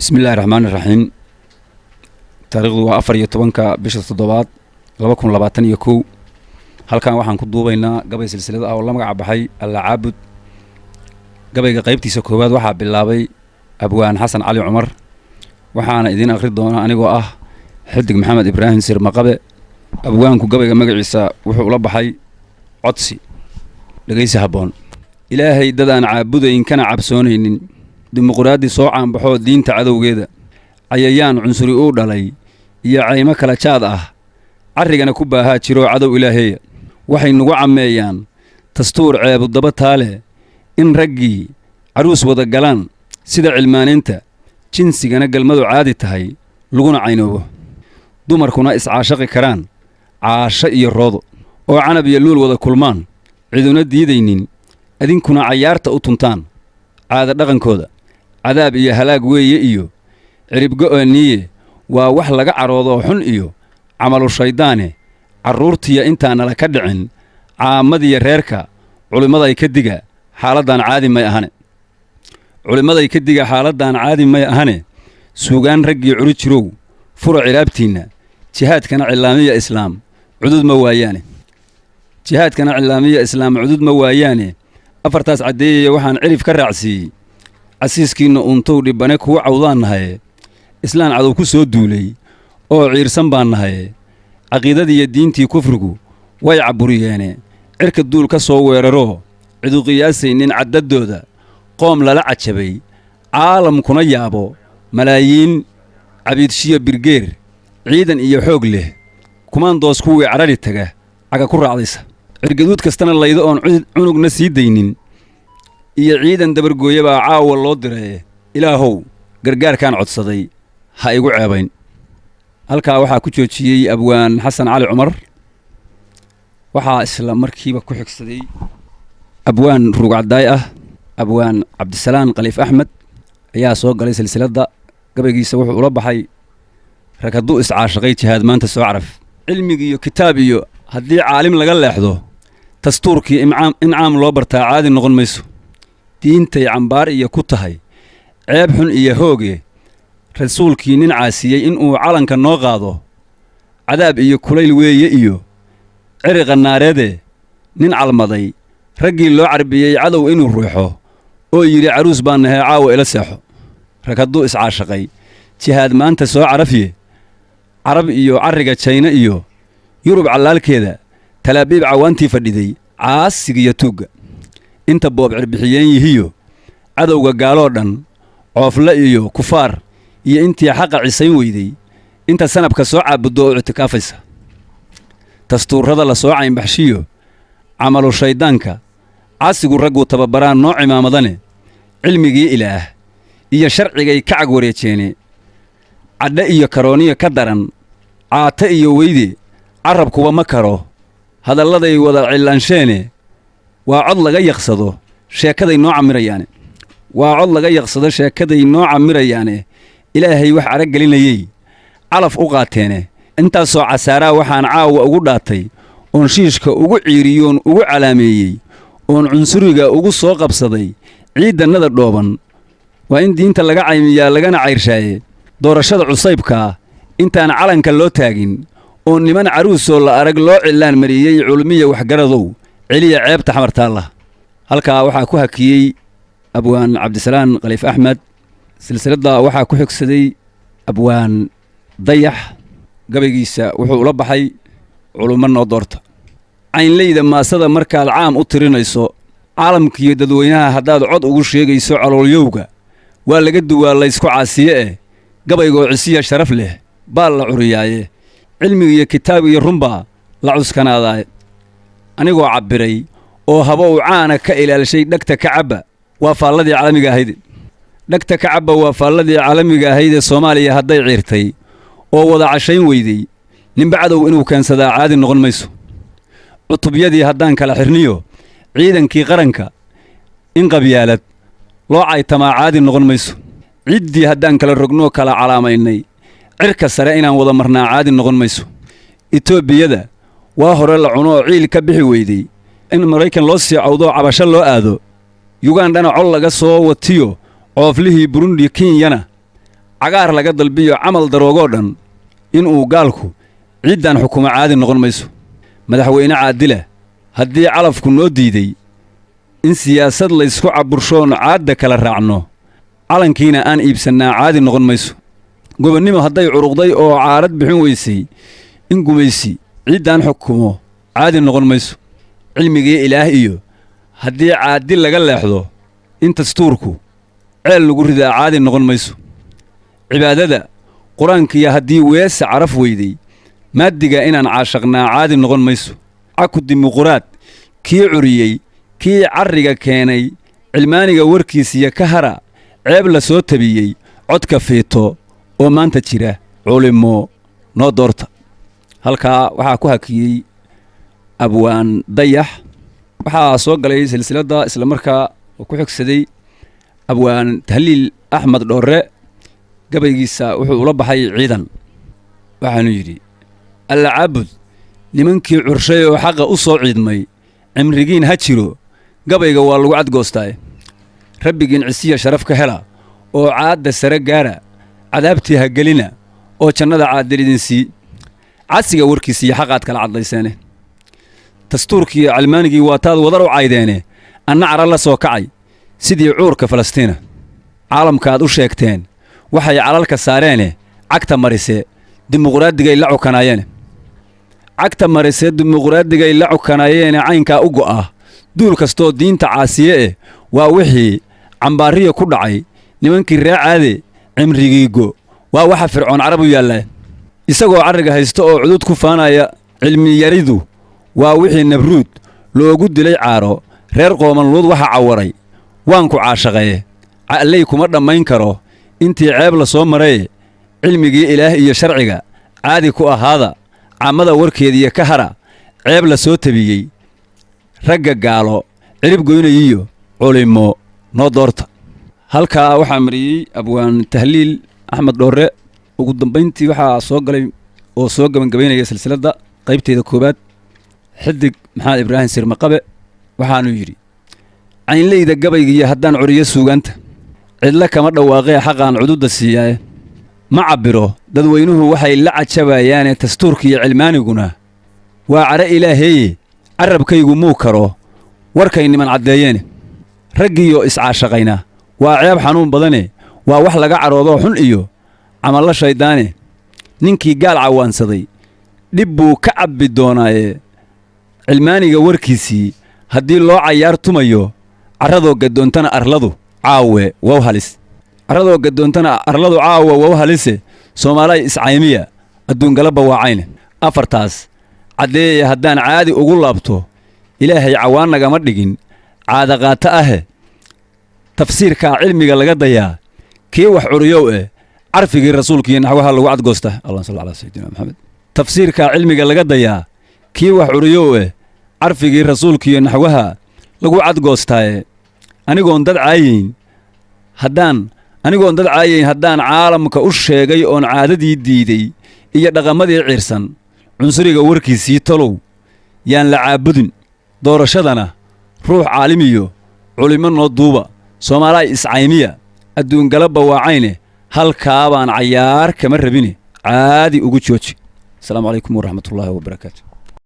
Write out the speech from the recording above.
بسم الله الرحمن الرحيم. taariikhdu waa 14 bisha 7 2022. halkan waxaan ku duubaynaa gabay silsilada ah oo la magac baxay alla caabud. gabayga qaybtiisa koowaad waxaa bilaabay abwaan xasan cali cumar, waxaana idin akhri doona anigoo ah xidig maxamed ibraahim sir maqabe. abwaanku gabayga magaciisa wuxuu la baxay codsi. dhageysi haboon. ilaahay dadaan caabudayn kana cabsoonaynin, dimuqraadi soo caanbaxoo diinta cadowgeeda, cayayaan cunsuri uu dhalay iyo caymo kala jaad ah, carrigana ku baahaa jiroo cadow ilaaheeya. waxay nugu cammeeyaan dastuur ceebu daba taale, in raggii caruus wada galaan sida cilmaaniinta, jinsigana galmadu caadi tahay laguna caynoobo, dumarkuna iscaashaqi karaan caasho iyo roodo, oo canab iyo luul wada kulmaan ciduna diidaynin, idinkuna cayaarta u tuntaan caada dhaqankooda. cadaab iyo halaag weeye iyo ciribgo'aniye waa wax laga caroodo xun iyo camalu shayddaane, carruurtiya intaanala ka dhicin caamadiya reerka culimmaday ka diga xaaladdan caadi may ahane. culimmaday ka diga xaaladdan caadi may ahane, suugaan raggii curi jirow fura cilaabtiinna, jihaadkana cilaamiya islaam cudud ma waayaane. jihaadkana cilaamiya islaam cudud ma waayaane, afartaas caddeeyaya waxaan cirif ka raacsiiyey, casiiskiinna uuntow dhibbane kuwa cawdaan nahaye, islaan cadow ku soo duulay oo ciirsan baan nahaye, caqiidadiiyo diintii kufrigu way caburiyeene, cirka duul ka soo weeraroo cidu qiyaasaynin caddaddooda, qoom lala cajabay caalamkuna yaabo, malaayiin cabiidshiyo birgeer ciidan iyo xoog leh, kumaandoos kuwii carari taga caga ku raacdaysa, cirgaduud kastana laydo oon cunugna sii daynin, iyo ciidan dabargooya baa caawa loo diree, ilaahow gargaarkaan codsaday ha igu ceebayn. halkaa waxaa ku joojiyey abwaan xasan cali cumar. waxaa isla markiiba ku xigsaday abwaan ruugcadaay ah, abwaan cabdisalaan khaliif axmed ayaa soo galay silsiladda. gabaygiisa wuxuu ula baxay rag hadduu iscaashaqay jihaad maanta soo caraf. cilmigi iyo kitaab iyo haddii caalim laga leexdo, dastuurkii incaam loo bartaa caadi noqon mayso. diintay cambaar iyo ku tahay ceeb xun iyo hooge, rasuulkii nin caasiyey inuu calanka noo qaado, cadaab iyo kulayl weeye iyo ciriqa naareede, nin calmaday raggii loo carbiyey cadow inuu ruuxo oo yidhi caruus baan nahay caawa ila seexo. rag hadduu iscaashaqay jihaad maanta soo carafye, carab iyo carriga jayna iyo yurub callaalkeeda, talaabiib cawaantii fadhiday caasigiyo tuugga, inta boob cirbixiyeen yihiyo cadowga gaaloo dhan, coofle iyo kufaar iyo intii xaqa cisayn weyday, inta sanabka soo caabuddo oo ictikaafaysa. dastuurrada la soo caynbaxshiyo camalu shayddaanka, casigu ragguu tababaraan noo cimaamadane, cilmigii ilaah iyo sharcigay ka cag wareejeene, cadhe iyo karooniya ka daran caate iyo weyde, carrabkuba ma karo hadalladay wada cillaansheene, waa cod laga yaqsado sheekaday noo camirayaane. waa cod laga yaqsado sheekaday noo camirayaane, ilaahay wax araggelinayey calaf u qaateene, intaasoo casaaraa waxaan caawa ugu dhaatay, oon shiishka ugu ciiriyoon ugu calaameeyey, oon cunsuriga ugu soo qabsaday ciiddannada dhooban. waa in diinta laga caymiyaa lagana cayrshaaye, doorashada cusaybkaa intaan calanka loo taagin, oo niman caruusoo la arag loo cillaan mariyey culmiya waxgaradow celiya ceebta xamartaalla. halkaa waxaa ku hakiyey abwaan cabdisalaan khaliif axmed. silsiladda waxaa ku xigsaday abwaan dayax. gabaygiisa wuxuu ula baxay culummo noo doorta. caynlayda maasada markaad caam u tirinayso, caalamkiiyo dadweynaha haddaad cod ugu sheegayso caloolyowga, waa laga duwaa laysku caasiye eh, gabaygoo cisiya sharaf leh baa la curiyaaye, cilmigiiyo kitaab iyo runbaa la cuskanaadaaye. anigoo cabbiray oo haba uu caana ka ilaalishay dhegta ka cabba waa faalladii caalamiga ahayde. dhegta ka cabba waa faalladii caalamiga ahaydee soomaaliya hadday ciirtay oo wada cashayn weyday, ninba cadow inuu keensadaa caadi noqon mayso. cutubyadii haddaan kala xirniyo ciidankii qaranka, in qabyaalad loo caytamaa caadi noqon mayso. ciddii haddaan kala rognoo kala calaamaynay, cirka sare inaan wada marnaa caadi noqon mayso. etoobiyada waa hore la cuno oo ciil ka bixi weyday, in maraykan loo sii cawdoo cabasho loo aado, yugandhana col laga soo watiyo cooflihii burundi kenyana cagaar laga dalbiyo camal daroogoo dhan inuu gaalku ciidan xukumo caadi noqon mayso madaxweyne caadila haddii calafku noo diiday in siyaasad la isku caburshoon caadda kala raacno calankiina aan iibsannaa caadi noqon mayso gobonnimo hadday curuqday oo caarad bixin weysay in gumaysi ciidan xukumo caadi noqon mayso cilmigii ilaah iyo haddii caadi laga leexdo in dastuurku ceel lagu ridaa caadi noqon mayso cibaadada qur-aankiya haddii weesa caraf weyday maaddiga inaan caashaqnaa caadi noqon mayso caku dimuquraad kii curiyey kii carriga keenay cilmaaniga warkiisiya ka hara ceeb la soo tabiyey codka fiito oo maanta jira culimo noo doorta halkaa waxaa ku hakiyey abwaan dayax waxaa soo galay silsiladda isla markaa oo ku xigsaday abwaan tahliil axmed dhoorre gabaygiisa wuxuu ula baxay ciidan waxaanu yidhi alla caabud nimankii curshay oo xaqa u soo ciidmay cimrigiin ha jiro gabayga waa lagu cadgoostaaye rabbigiin cisiya sharaf ka hela oo caadda sare gaara cadaabtii ha gelina oo jannada caadil idin sii casiga warkiisiiyo xaqaad kala cadlayseene dastuurkiiyo calmaanigii waataad wadar u caydeene anna cara la soo kacay sidii cuurka falastiina caalamkaaad u sheegteen waxay calalka saareene cagta marise dimuqraaddigay la cukanayeene cagta marise dimuqraaddigay la cukanaayeene caynkaa u go'a duul kastoo diinta caasiye eh waa wixii cambaariya ku dhacay nimankii raacaade cimrigiigo waa waxa fircoon carab u yaalla isagoo carriga haysta oo cudud ku faanaya cilmiyaridu waa wixii nabruud loogu dilay caaro reer qoomanluud waxa cawaray waanku caashaqaye ca'lay kuma dhammayn karo intii ceeb la soo maraye cilmigii ilaah iyo sharciga caadi ku ahaada caamada warkeediiyo ka hara ceeb la soo tabiyey ragga gaalo cirib goynayiyo culimo noo doorta halkaa waxaa mariyey abwaan tahliil axmed dhoorre ugu dambayntii waxaa soo galay oo soo gebangabaynaya silsiladda qaybteeda koowaad xidig maxamed ibraahim sirmaqabe waxaanu yidhi caynleyda gabaygiiyo haddaan curiyo suugaanta cidla kama dhawaaqee xaqaan cududda siiyaaye ma cabbiro dadweynuhu waxay la cajabayaane dastuurkiiyo cilmaaniguna waa cadho ilaaheeye carrabkaygu muu karo warkay niman caddeeyeene raggiiyo iscaashaqayna waa ceeb xanuun badane waa wax laga cadhoodoo xun iyo camallo shayddaane ninkii gaal cawaansaday dhib buu ka cabbi doonaaye cilmaaniga warkiisii haddii loo cayaar tumayo carradoo gadoontana arladu caawe wow halis carradoo gadoontana arladu caawe wow halise soomaalay iscaymiya adduungala bawaacayne afartaas caddeeyaya haddaan caadi ugu laabto ilaahay cawaan nagama dhigin caadaqaato ahe tafsiirkaa cilmiga laga dayaa kii wax curiyow eh carfigii rasuulkiiyo naxwaha lagu cadgoosta allahumma salli calaa sayyidina maxamed tafsiirkaa cilmiga laga dayaa kii wax curiyow eh carfigii rasuulkiiyo naxwaha lagu cadgoostaaye anigoon dad caayayn haddaan caalamka u sheegay oon caadadii diiday iyo dhaqamadii ciirsan cunsuriga warkiisii talow yaan la caabudin doorashadana ruux caalimiyo culimo noo duuba soomaalay iscaymiya adduungala bawaacayne halkaa baan cayaar kama rabine caadi ugu jooji asalaamu calaykum waraxmatullaahi wabarakaatu